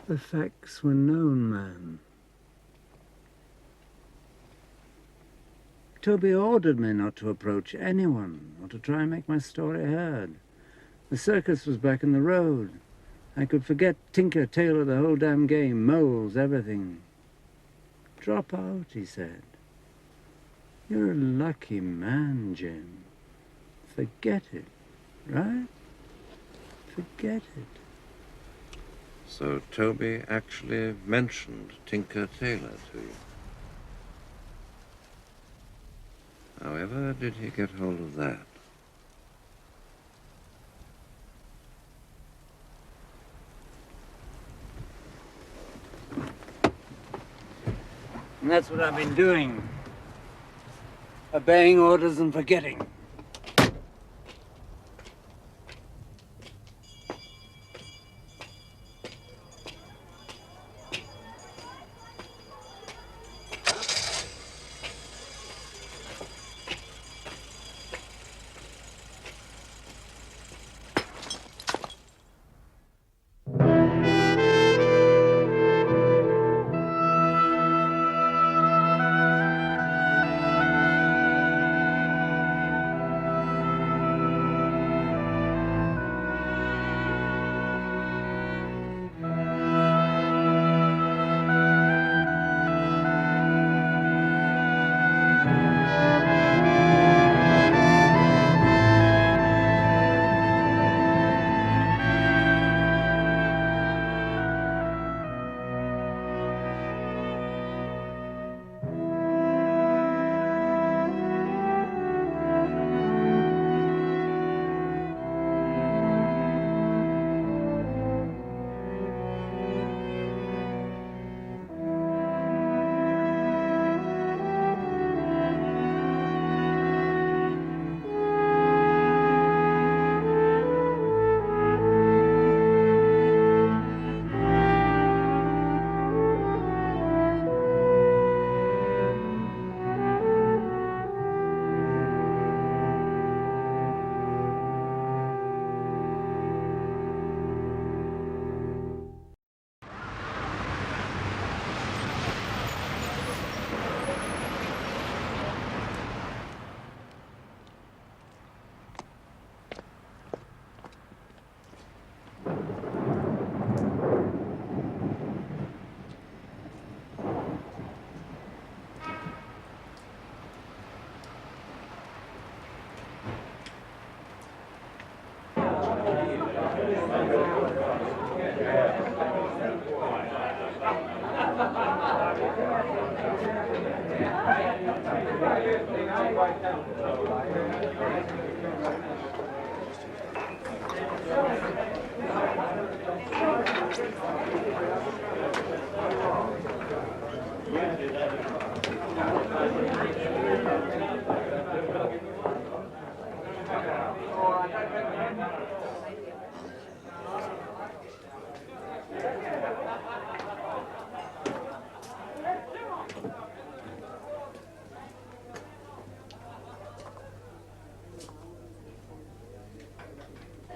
The facts were known, man. Toby ordered me not to approach anyone or to try and make my story heard. The circus was back in the road. I could forget Tinker, Tailor, the whole damn game, moles, everything. Drop out, he said. You're a lucky man, Jim. Forget it, right? Forget it. So Toby actually mentioned Tinker Tailor to you. However did he get hold of that? And that's what I've been doing. Obeying orders and forgetting.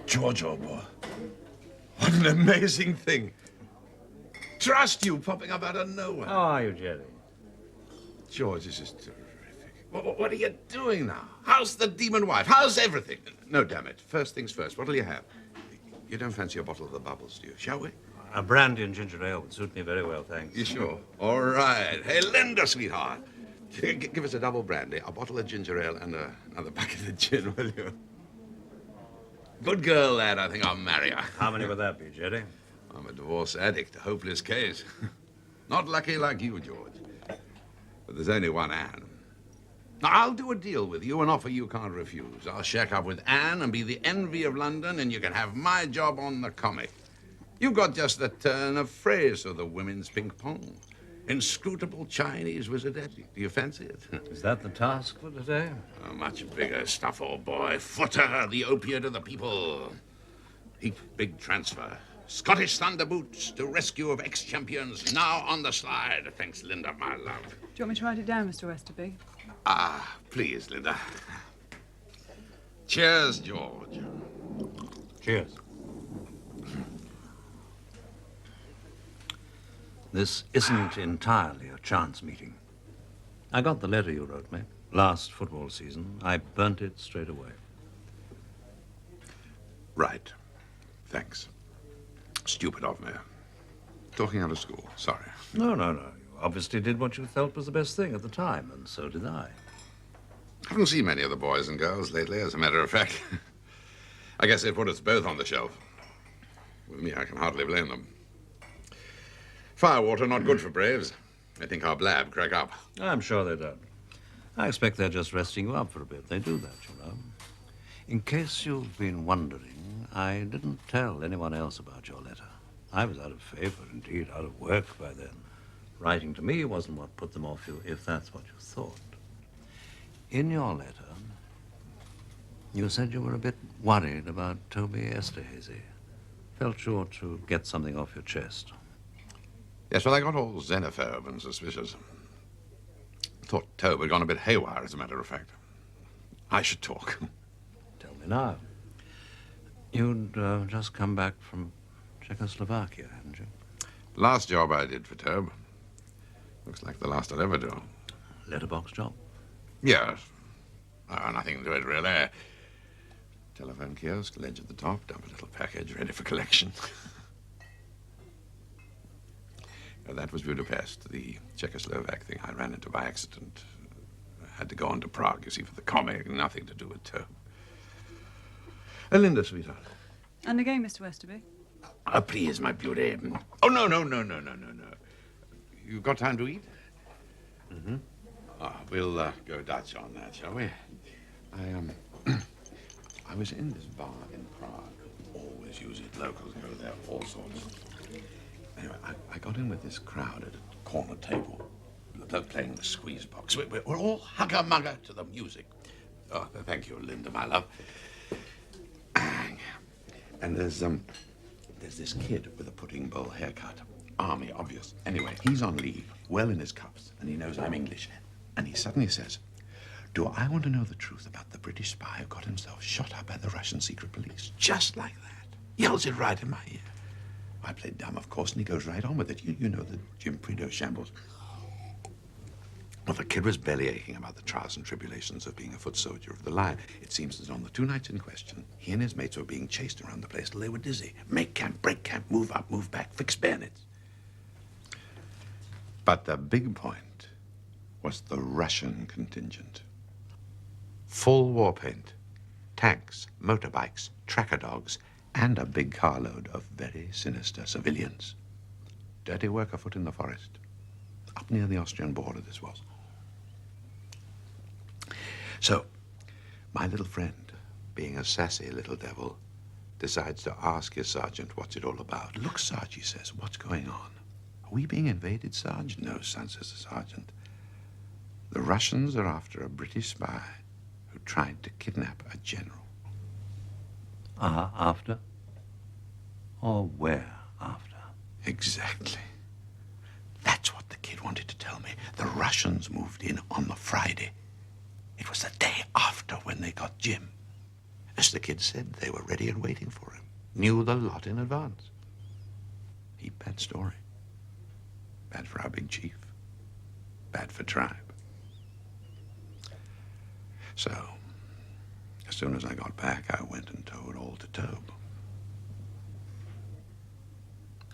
George, old boy. What an amazing thing. Trust you popping up out of nowhere. How are you, Jerry? George, this is terrific. What are you doing now? How's the demon wife? How's everything? No, damn it. First things first. What'll you have? You don't fancy a bottle of the bubbles, do you? Shall we? A brandy and ginger ale would suit me very well, thanks. You sure? All right. Hey, Linda, sweetheart. Give us a double brandy, a bottle of ginger ale, and another bucket of gin, will you? Good girl, lad. I think I'll marry her. How many would that be, Jerry? I'm a divorce addict, a hopeless case. Not lucky like you, George. But there's only one Anne. Now, I'll do a deal with you, an offer you can't refuse. I'll shack up with Anne and be the envy of London, and you can have my job on the comic. You've got just the turn of phrase for the women's ping-pong. Inscrutable Chinese wizardetti. Do you fancy it? Is that the task for today? Oh, much bigger stuff, old boy. Footer, the opiate of the people. Heap big transfer. Scottish Thunder Boots to rescue of ex-champions now on the slide. Thanks, Linda, my love. Do you want me to write it down, Mr. Westerby? Ah, please, Linda. Cheers, George. Cheers. This isn't entirely a chance meeting. I got the letter you wrote me last football season. I burnt it straight away. Right. Thanks. Stupid of me. Talking out of school. Sorry. No. You obviously did what you felt was the best thing at the time, and so did I. Haven't seen many of the boys and girls lately, as a matter of fact. I guess they put us both on the shelf. With me, I can hardly blame them. Firewater not good for braves. I think our blab crack up. I'm sure they don't. I expect they're just resting you up for a bit. They do that, you know. In case you've been wondering, I didn't tell anyone else about your letter. I was out of favor, indeed, out of work by then. Writing to me wasn't what put them off you, if that's what you thought. In your letter, you said you were a bit worried about Toby Esterhazy. Felt you ought to get something off your chest. Yes, well, I got all xenophobe and suspicious. Thought Tobe had gone a bit haywire, as a matter of fact. I should talk. Tell me now. You'd just come back from Czechoslovakia, hadn't you? Last job I did for Tobe. Looks like the last I'll ever do. Letterbox job? Yes. Nothing to it, really. Telephone kiosk, ledge at the top, dump a little package, ready for collection. That was Budapest, the Czechoslovak thing I ran into by accident. I had to go on to Prague, you see, for the comic, nothing to do with Tobe. Linda, sweetheart. And again, Mr. Westerby. Oh, please, my beauty. Oh, no. You got time to eat? Mm-hmm. We'll go Dutch on that, shall we? I was in this bar in Prague. Always use it. Locals go there, all sorts. Anyway, I got in with this crowd at a corner table. They're playing the squeeze box. We're all hugger-mugger to the music. Oh, thank you, Linda, my love. And there's this kid with a pudding bowl haircut. Army, obvious. Anyway, he's on leave, well in his cups, and he knows I'm English. And he suddenly says, "Do I want to know the truth about the British spy who got himself shot up by the Russian secret police?" Just like that. Yells it right in my ear. I played dumb, of course, and he goes right on with it. You know the Jim Prideaux shambles. Well, the kid was belly aching about the trials and tribulations of being a foot soldier of the line. It seems that on the 2 nights in question, he and his mates were being chased around the place till they were dizzy. Make camp, break camp, move up, move back, fix bayonets. But the big point was the Russian contingent. Full war paint, tanks, motorbikes, tracker dogs, and a big carload of very sinister civilians. Dirty work afoot in the forest. Up near the Austrian border, this was. So, my little friend, being a sassy little devil, decides to ask his sergeant what's it all about. "Look, Sarge," he says, "what's going on? Are we being invaded, Sarge?" "No, son," says the sergeant. "The Russians are after a British spy who tried to kidnap a general." After? Or where after? Exactly. That's what the kid wanted to tell me. The Russians moved in on the Friday. It was the day after when they got Jim. As the kid said, they were ready and waiting for him. Knew the lot in advance. Heap bad story. Bad for our big chief. Bad for tribe. So, as soon as I got back, I went and told all to Tobe.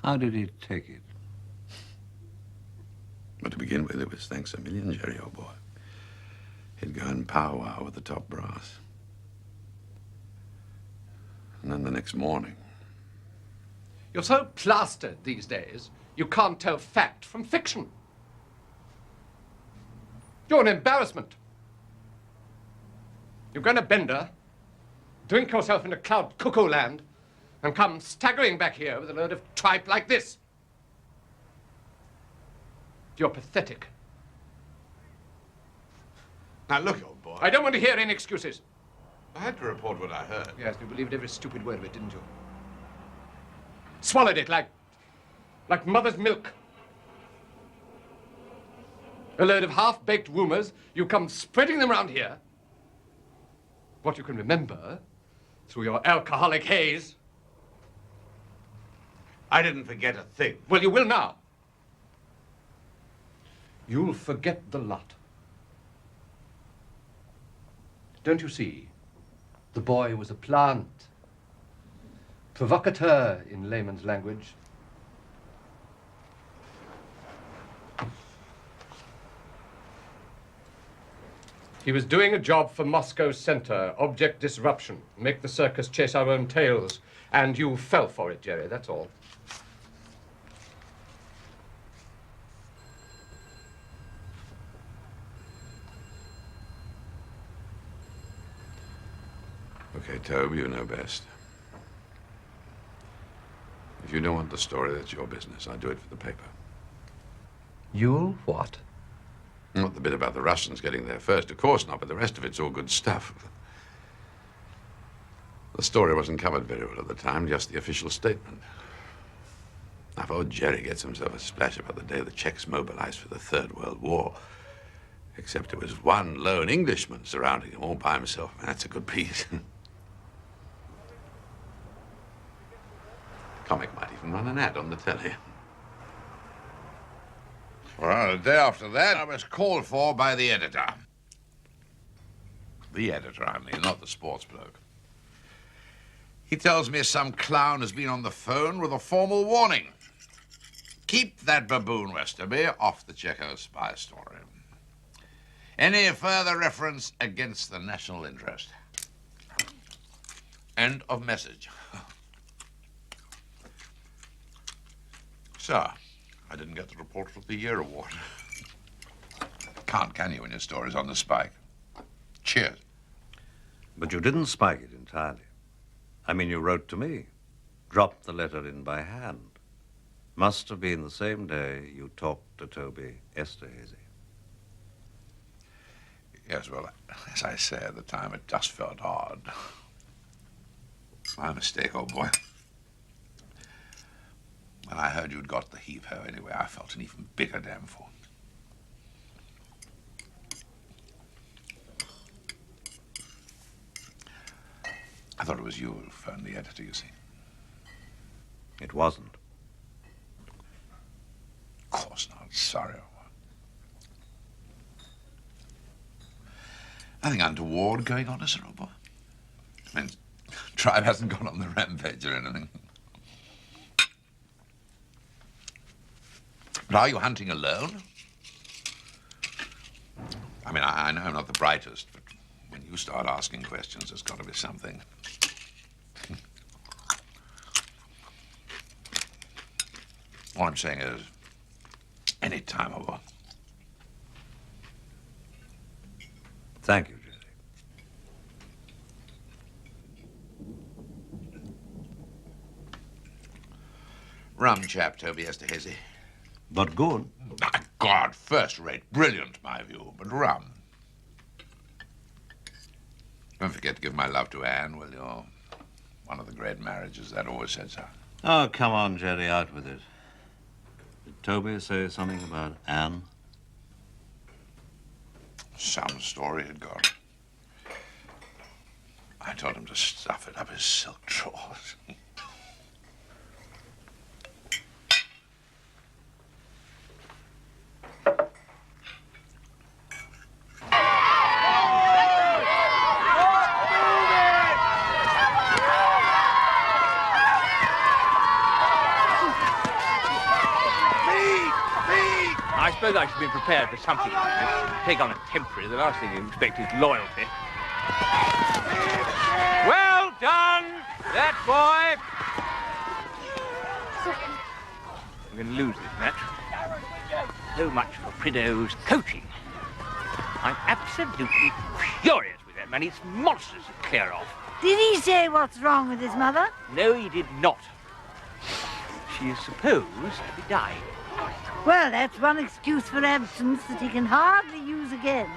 How did he take it? But to begin with, it was thanks a million, Jerry, old boy. He'd go and powwow with the top brass. And then the next morning... You're so plastered these days, you can't tell fact from fiction. You're an embarrassment. You've gone a bender, drink yourself into cloud cuckoo land, and come staggering back here with a load of tripe like this. You're pathetic. Now, look, old boy. I don't want to hear any excuses. I had to report what I heard. Yes, you believed every stupid word of it, didn't you? Swallowed it like mother's milk. A load of half-baked rumors, you come spreading them around here. What you can remember through your alcoholic haze. I didn't forget a thing. Well, you will now. you'll forget the lot. Don't you see? The boy was a plant. Provocateur, in layman's language. He was doing a job for Moscow Center, object disruption, make the circus chase our own tails. And you fell for it, Jerry, that's all. Okay, Tobe, you know best. If you don't want the story, that's your business. I do it for the paper. You'll what? Not the bit about the Russians getting there first, of course not, but the rest of it's all good stuff. The story wasn't covered very well at the time, just the official statement. Now, if old Jerry gets himself a splash about the day the Czechs mobilized for the Third World War, except it was one lone Englishman surrounding him all by himself, that's a good piece. Comic might even run an ad on the telly. Well, the day after that, I was called for by the editor. The editor, I mean, not the sports bloke. He tells me some clown has been on the phone with a formal warning. Keep that baboon, Westerby, off the Checo spy story. Any further reference against the national interest. End of message. So, I didn't get the Reporter of the Year award. Can't, can you, when your story's on the spike? Cheers. But you didn't spike it entirely. I mean, you wrote to me. Dropped the letter in by hand. Must have been the same day you talked to Toby Esterhazy. Yes, well, as I say at the time, it just felt odd. My mistake, old boy. When I heard you'd got the heave-ho anyway, I felt an even bigger damn fool. I thought it was you who phoned the editor, you see. It wasn't. Of course not. Sorry, old boy. Nothing untoward going on, is there, old boy? I mean, tribe hasn't gone on the rampage or anything. But are you hunting alone? I mean, I know I'm not the brightest, but when you start asking questions, there's got to be something. All I'm saying is, any time I want. Thank you, Jesse. Rum chap, Toby Esterhazy. But good. My God, first rate, brilliant, my view, but rum. Don't forget to give my love to Anne, will you? One of the great marriages, that always said so. Oh, come on, Jerry, out with it. Did Toby say something about Anne? Some story had got. I told him to stuff it up his silk drawers. I suppose I should be prepared for something like this. Take on a temporary, the last thing you expect is loyalty. Well done, that boy. We're going to lose this match. So much for Prideaux's coaching. I'm absolutely furious with that man. It's monstrous to clear off. Did he say what's wrong with his mother? No, he did not. She is supposed to be dying. Well, that's one excuse for absence that he can hardly use again.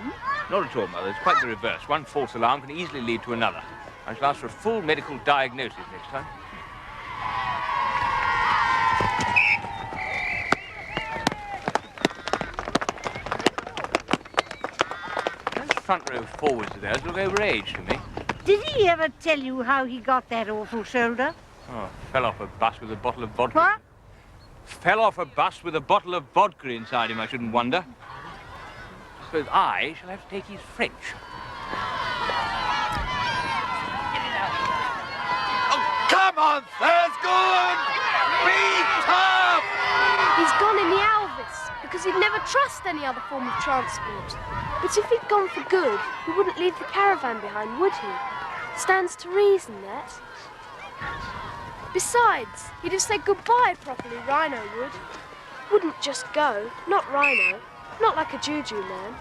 Not at all, Mother. It's quite the reverse. One false alarm can easily lead to another. I shall ask for a full medical diagnosis next time. Those front row forwards of theirs look overage to me. Did he ever tell you how he got that awful shoulder? Oh, fell off a bus with a bottle of vodka. What? Fell off a bus with a bottle of vodka inside him, I shouldn't wonder. suppose I shall have to take his French. Oh, come on, Thursgood! Be tough! He's gone in the Alvis because he'd never trust any other form of transport. But if he'd gone for good, he wouldn't leave the caravan behind, would he? Stands to reason, that. Besides, he'd have said goodbye properly, Rhino would. Wouldn't just go, not Rhino, not like a juju man.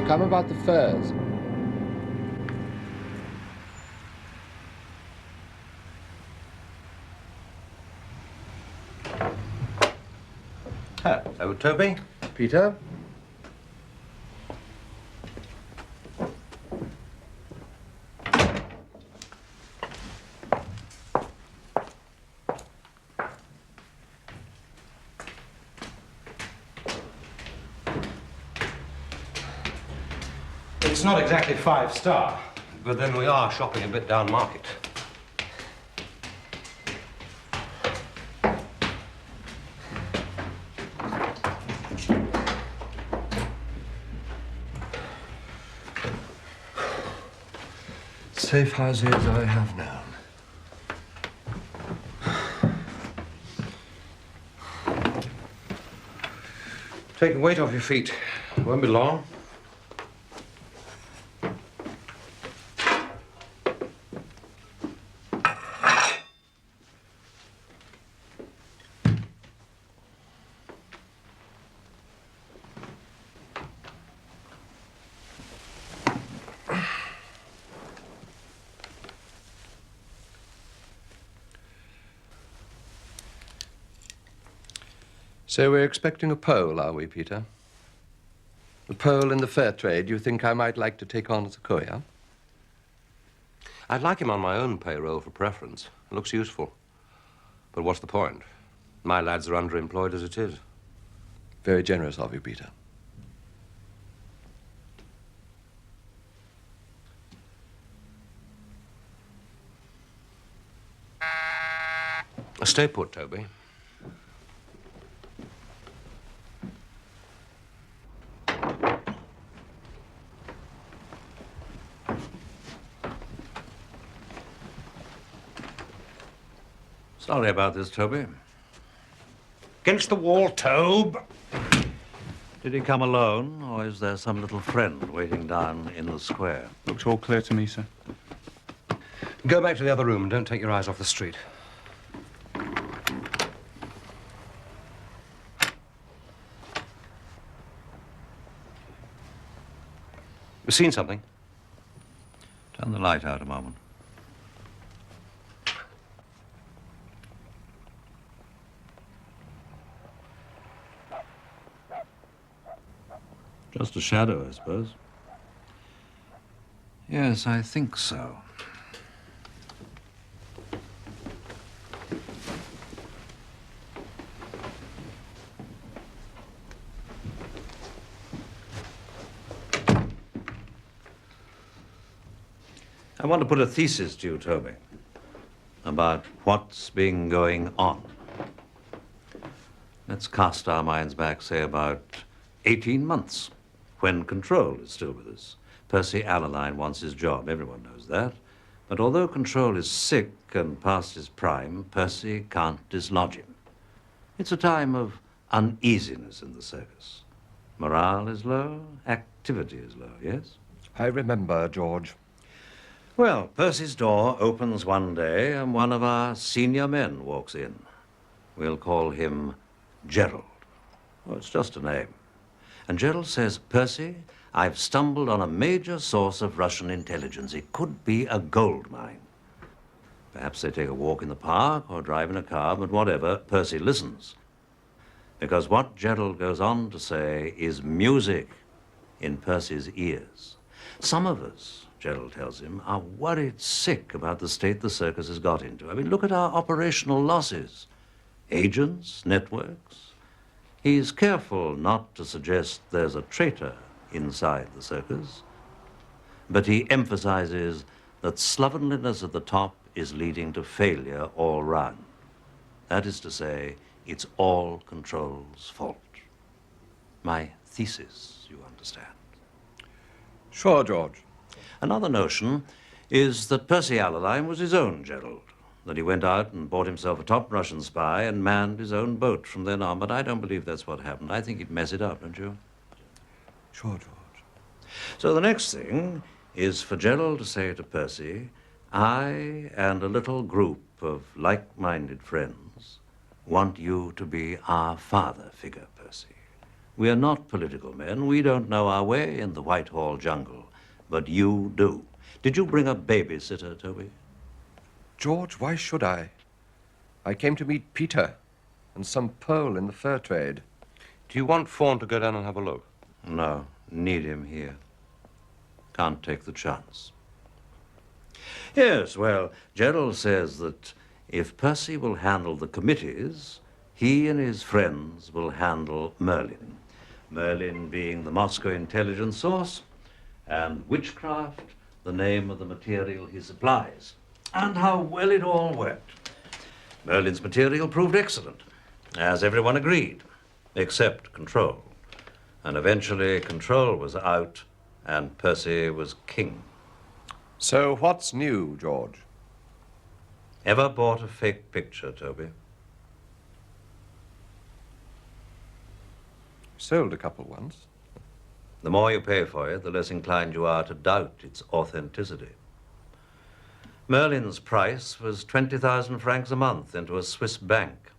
Come about the furs. Hello, Toby. Peter? It's not exactly 5-star, but then we are shopping a bit down market. Safe houses I have known. Take the weight off your feet. Won't be long. So we're expecting a Pole, are we, Peter? A Pole in the fur trade you think I might like to take on as a courier? I'd like him on my own payroll for preference. It looks useful. But what's the point? My lads are underemployed as it is. Very generous of you, Peter. Stay put, Toby. Sorry about this, Toby. Against the wall, Tobe. Did he come alone, or is there some little friend waiting down in the square? Looks all clear to me, sir. Go back to the other room and don't take your eyes off the street. You seen something? Turn the light out a moment. Just a shadow, I suppose. Yes, I think so. I want to put a thesis to you, Toby, about what's been going on. Let's cast our minds back, say, about 18 months, when Control is still with us. Percy Allaline wants his job, everyone knows that. But although Control is sick and past his prime, Percy can't dislodge him. It's a time of uneasiness in the circus. Morale is low, activity is low, yes? I remember, George. Well, Percy's door opens one day and one of our senior men walks in. We'll call him Gerald. Oh, it's just a name. And Gerald says, Percy, I've stumbled on a major source of Russian intelligence. It could be a gold mine. Perhaps they take a walk in the park or drive in a car, but whatever, Percy listens. Because what Gerald goes on to say is music in Percy's ears. Some of us, Gerald tells him, are worried sick about the state the circus has got into. I mean, look at our operational losses. Agents, networks. He's careful not to suggest there's a traitor inside the circus, but he emphasizes that slovenliness at the top is leading to failure all round. That is to say, it's all control's fault. My thesis, you understand. Sure, George. Another notion is that Percy Allaline was his own Gerald, that he went out and bought himself a top Russian spy and manned his own boat from then on, but I don't believe that's what happened. I think he'd mess it up, don't you? Sure, George. So the next thing is for Gerald to say to Percy, I and a little group of like-minded friends want you to be our father figure, Percy. We are not political men. We don't know our way in the Whitehall jungle, but you do. Did you bring a babysitter, Toby? George, why should I? I came to meet Peter and some Pole in the fur trade. Do you want Fawn to go down and have a look? No, need him here. Can't take the chance. Yes, well, Gerald says that if Percy will handle the committees, he and his friends will handle Merlin. Merlin being the Moscow intelligence source, and witchcraft the name of the material he supplies. And how well it all worked. Merlin's material proved excellent, as everyone agreed, except Control. And eventually Control was out and Percy was king. So what's new, George? Ever bought a fake picture, Toby? Sold a couple once. The more you pay for it, the less inclined you are to doubt its authenticity. Merlin's price was 20,000 francs a month into a Swiss bank,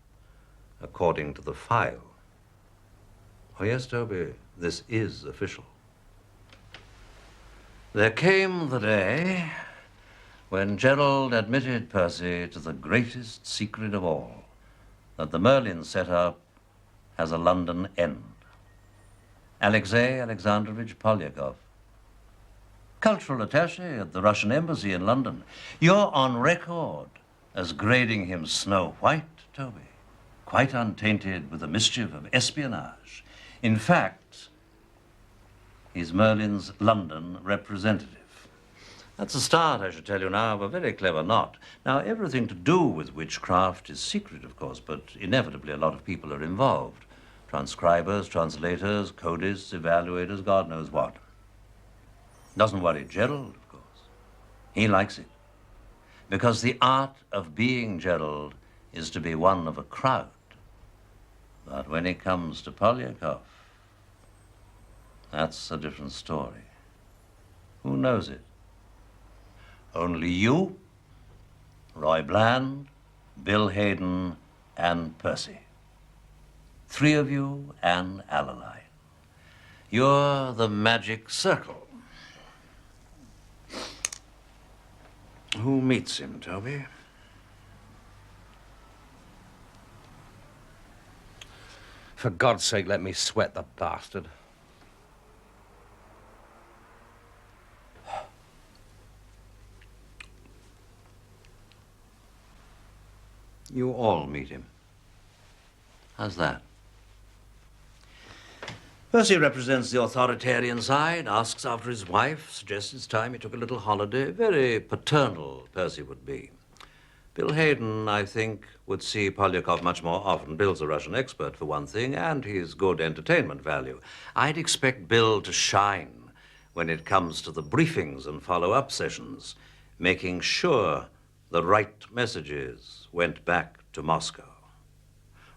according to the file. Oh, yes, Toby, this is official. There came the day when Gerald admitted Percy to the greatest secret of all, that the Merlin setup has a London end. Alexei Alexandrovich Polyakov, cultural attaché at the Russian embassy in London. You're on record as grading him Snow White, Toby, quite untainted with the mischief of espionage. In fact, he's Merlin's London representative. That's the start, I should tell you now, of a very clever knot. Now, everything to do with witchcraft is secret, of course, but inevitably a lot of people are involved. Transcribers, translators, codists, evaluators, God knows what. Doesn't worry Gerald, of course. He likes it. Because the art of being Gerald is to be one of a crowd. But when it comes to Polyakov, that's a different story. Who knows it? Only you, Roy Bland, Bill Hayden, and Percy. 3 of you and Allaline. You're the magic circle. Who meets him, Toby? For God's sake, let me sweat the bastard. You all meet him. How's that? Percy represents the authoritarian side, asks after his wife, suggests it's time he took a little holiday. Very paternal Percy would be. Bill Hayden, I think, would see Polyakov much more often. Bill's a Russian expert, for one thing, and he's good entertainment value. I'd expect Bill to shine when it comes to the briefings and follow-up sessions, making sure the right messages went back to Moscow.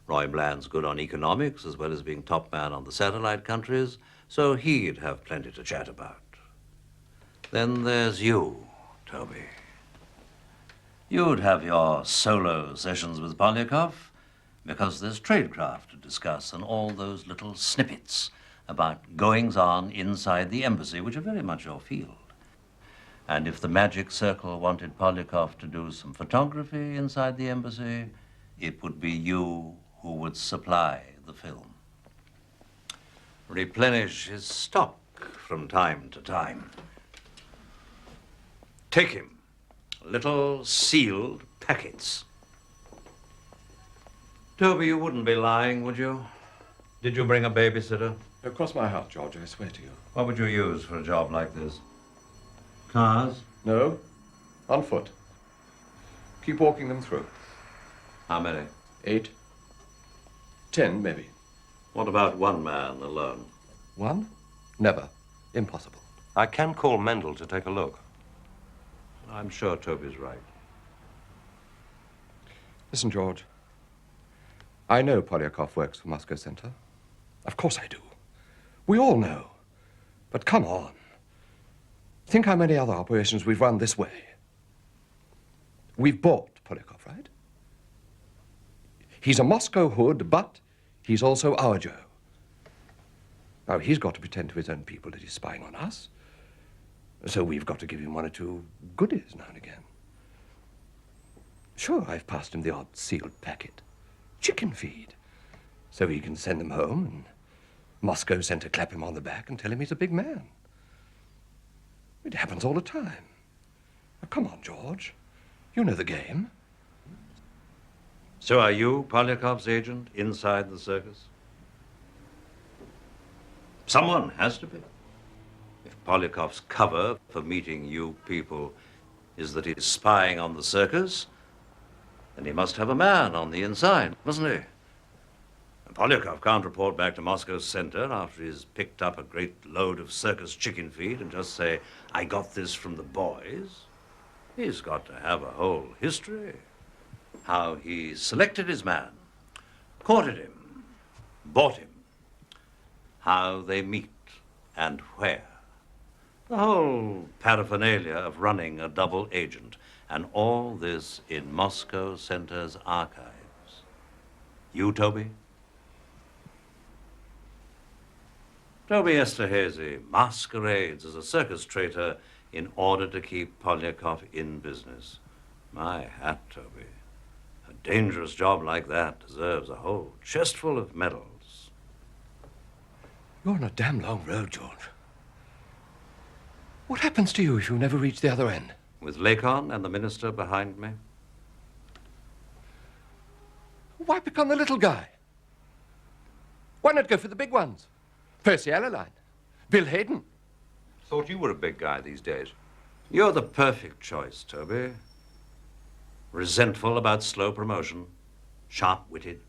Roy Bland's good on economics as well as being top man on the satellite countries, so he'd have plenty to chat about. Then there's you, Toby. You'd have your solo sessions with Polyakov because there's tradecraft to discuss and all those little snippets about goings-on inside the embassy, which are very much your field. And if the Magic Circle wanted Polyakov to do some photography inside the embassy, it would be you who would supply the film. Replenish his stock from time to time. Take him little sealed packets. Toby, you wouldn't be lying, would you? Did you bring a babysitter? Cross my heart, George, I swear to you. What would you use for a job like this? Cars? No, on foot. Keep walking them through. How many? 8, 10, maybe. What about one man alone? One? Never. Impossible. I can call Mendel to take a look. I'm sure Toby's right. Listen, George. I know Polyakov works for Moscow Center. Of course I do. We all know. But come on. Think how many other operations we've run this way. We've bought Polyakov, right? He's a Moscow hood, but he's also our Joe. Now, he's got to pretend to his own people that he's spying on us. So we've got to give him one or two goodies now and again. Sure, I've passed him the odd sealed packet. Chicken feed. So he can send them home and Moscow Center clap him on the back and tell him he's a big man. It happens all the time. Now, come on, George. You know the game. So are you Polyakov's agent inside the circus? Someone has to be. If Polyakov's cover for meeting you people is that he's spying on the circus, then he must have a man on the inside, mustn't he? And Polyakov can't report back to Moscow Center after he's picked up a great load of circus chicken feed and just say, I got this from the boys. He's got to have a whole history. How he selected his man, courted him, bought him, how they meet and where. The whole paraphernalia of running a double agent, and all this in Moscow Center's archives. You, Toby? Toby Esterhazy masquerades as a circus traitor in order to keep Polyakov in business. My hat, Toby. A dangerous job like that deserves a whole chestful of medals. You're on a damn long road, George. What happens to you if you never reach the other end? With Lakon and the minister behind me? Why become the little guy? Why not go for the big ones? Percy Allerline, Bill Hayden. Thought you were a big guy these days. You're the perfect choice, Toby. Resentful about slow promotion, sharp-witted,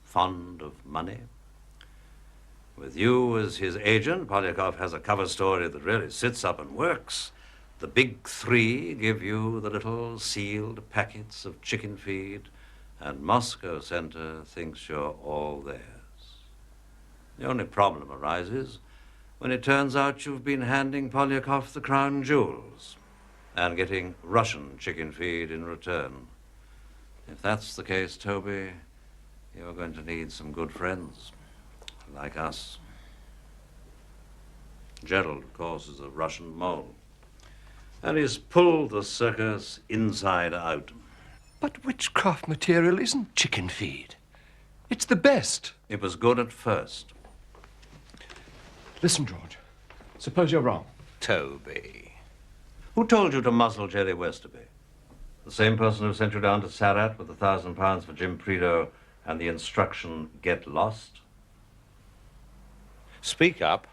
fond of money. With you as his agent, Polyakov has a cover story that really sits up and works. The big three give you the little sealed packets of chicken feed, and Moscow Center thinks you're all theirs. The only problem arises when it turns out you've been handing Polyakov the crown jewels and getting Russian chicken feed in return. If that's the case, Toby, you're going to need some good friends, like us. Gerald, of course, is a Russian mole, and he's pulled the circus inside out. But witchcraft material isn't chicken feed. It's the best. It was good at first. Listen, George, suppose you're wrong. Toby. Who told you to muzzle Jerry Westerby? The same person who sent you down to Sarat with £1,000 for Jim Prideaux and the instruction, get lost? Speak up.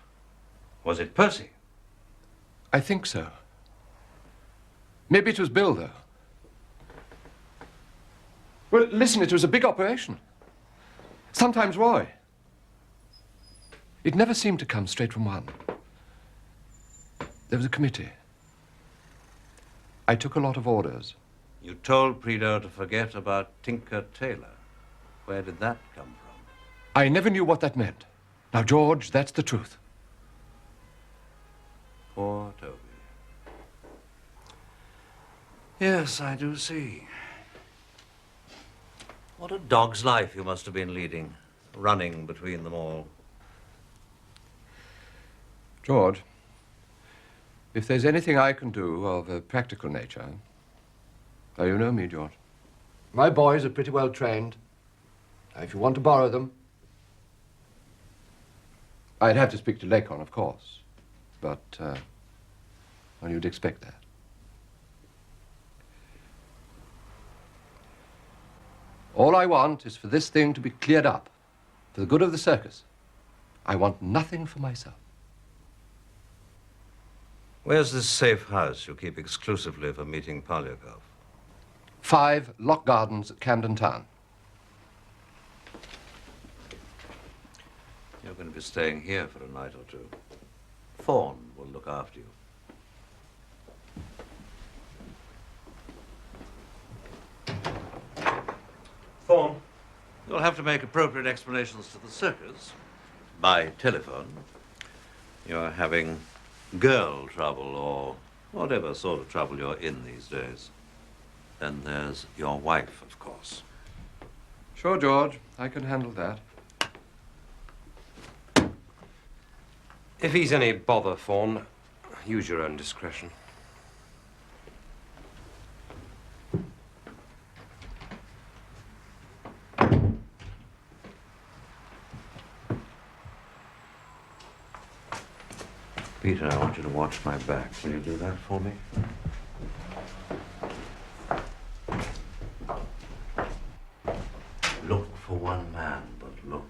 Was it Percy? I think so. Maybe it was Bill, though. Well, listen, it was a big operation. Sometimes Roy. It never seemed to come straight from one. There was a committee. I took a lot of orders. You told Prideaux to forget about Tinker Tailor. Where did that come from? I never knew what that meant. Now, George, that's the truth. Poor Toby. Yes, I do see. What a dog's life you must have been leading, running between them all. George, if there's anything I can do of a practical nature... Oh, you know me, George. My boys are pretty well trained. If you want to borrow them... I'd have to speak to Lacon, of course. But, well, you'd expect that. All I want is for this thing to be cleared up, for the good of the circus. I want nothing for myself. Where's this safe house you keep exclusively for meeting Polyakov? 5 Lock Gardens at Camden Town. You're going to be staying here for a night or two. Fawn will look after you. Fawn, you'll have to make appropriate explanations to the circus by telephone. You're having girl trouble or whatever sort of trouble you're in these days. Then there's your wife, of course. Sure, George. I can handle that. If he's any bother, Fawn, use your own discretion. Peter, I want you to watch my back. Will you do that for me? Look for one man, but look.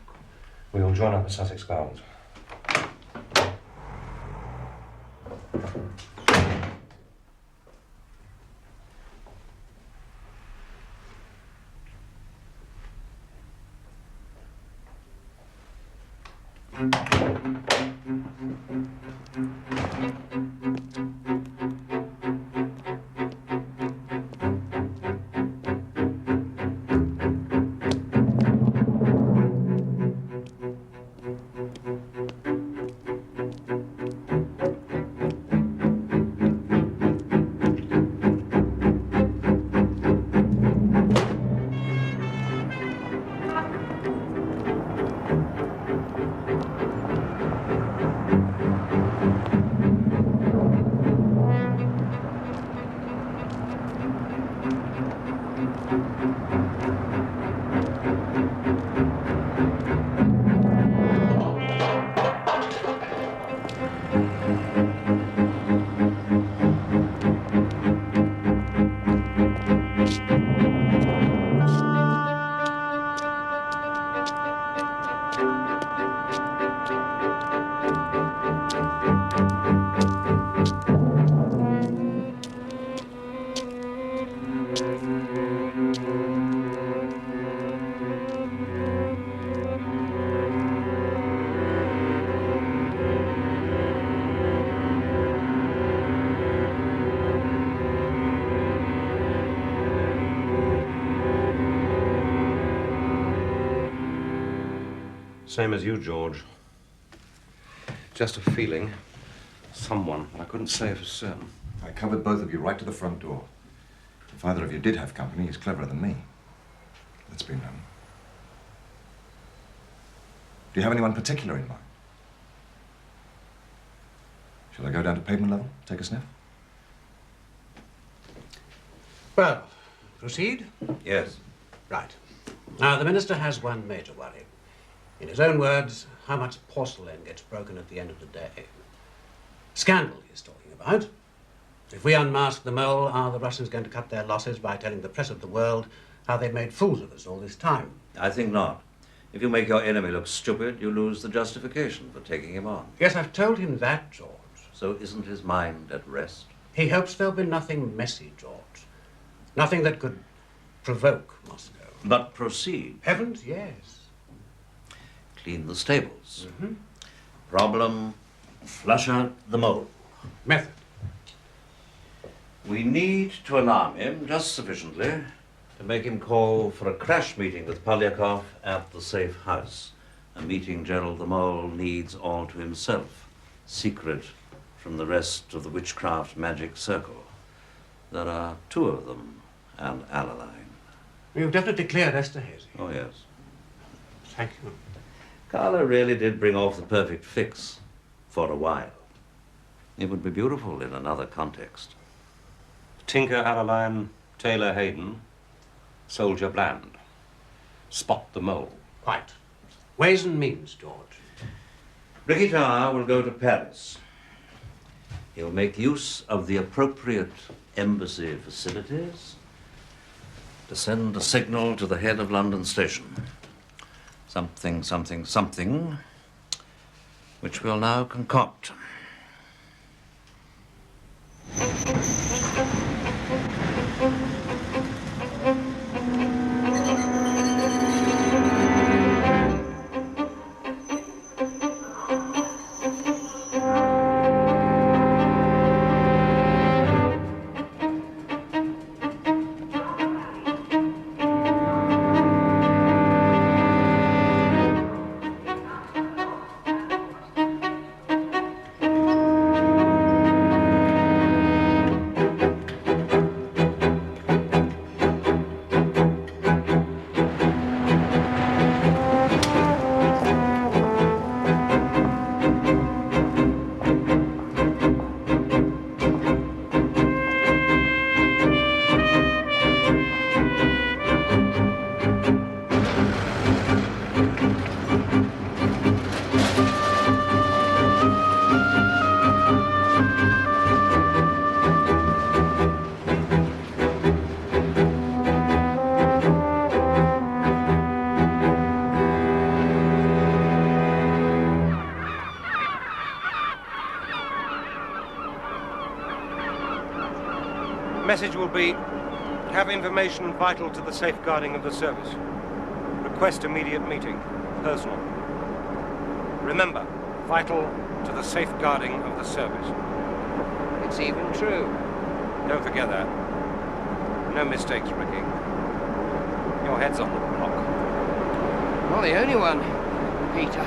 We will join up at Sussex Gardens. Same as you, George. Just a feeling. Someone. I couldn't say for certain. I covered both of you right to the front door. If either of you did have company, he's cleverer than me. Let's be known. Do you have anyone particular in mind? Shall I go down to pavement level, take a sniff? Well, proceed? Yes. Right. Now, the minister has one major worry. In his own words, how much porcelain gets broken at the end of the day. Scandal he's talking about. If we unmask the mole, are the Russians going to cut their losses by telling the press of the world how they've made fools of us all this time? I think not. If you make your enemy look stupid, you lose the justification for taking him on. Yes, I've told him that, George. So isn't his mind at rest? He hopes there'll be nothing messy, George. Nothing that could provoke Moscow. But proceed. Heavens, yes. Clean the stables. Problem, flush out the mole. Method. We need to alarm him just sufficiently to make him call for a crash meeting with Polyakov at the safe house. A meeting Gerald the Mole needs all to himself, secret from the rest of the witchcraft magic circle. There are two of them, and Adeline. You've definitely cleared Esterhazy. Oh, yes. Thank you. Carla really did bring off the perfect fix for a while. It would be beautiful in another context. Tinker, Adeline, Tailor, Hayden, Soldier, Bland. Spot the mole. Quite. Ways and means, George. Ricky Tower will go to Paris. He'll make use of the appropriate embassy facilities to send a signal to the head of London Station. Something, something, something, which we'll now concoct. Message will be, have information vital to the safeguarding of the service. Request immediate meeting. Personal. Remember, vital to the safeguarding of the service. It's even true. Don't forget that. No mistakes, Ricky. Your head's on the block. Not the only one, Peter.